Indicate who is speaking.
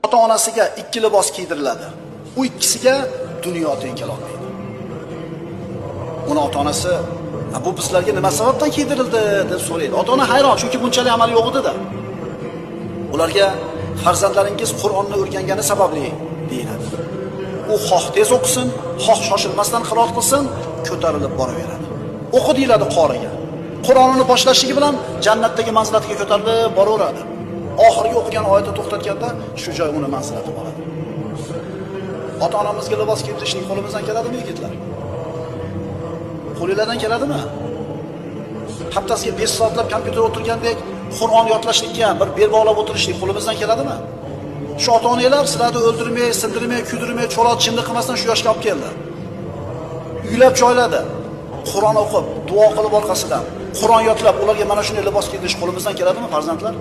Speaker 1: Ota-onasiga ikki libos kiydiriladi. U ikkisiga dunyo teng kela olmaydi. Uni ota-onasi, "Bu bizlarga nima sababdan kiydirildi?" deb so'raydi. Ota-ona hayron, chunki bunchalik amal yo'q edi-da. Ularga farzandlaringiz Qur'onni o'rgangani sababli deyiladi. U xoh tez o'qisin, xoh shoshilmasdan qiroat qilsin, ko'tarilib boraveradi. O'qi deyiladi qoriga. Qur'onni boshlashligi bilan jannatdagi manzilatiga ko'tarilib boraveradi. Oxirgi o'qigan oyatni to'xtatganda shu joy uni manzilati bo'ladi. Ota-onamizga libos kiydirishning qo'limizdan keladimi, yigitlar? Qo'lingizdan keladimi? Haftasiga 5 soatlab kompyuter o'tirgandek Qur'on yodlashlikka bir bel bog'lab o'tirishlik qo'limizdan keladimi? Shu ota-onalar sizlarni o'ldirmay, sindirmay, kuydirmay, cho'loq chinni qilmasdan shu yoshga olib keldi. Uylab joyladi. Qur'on o'qib, duo qilib orqasidan, Qur'on yodlab, ularga mana shunday libos kiydirish qo'limizdan keladimi, farzandlar?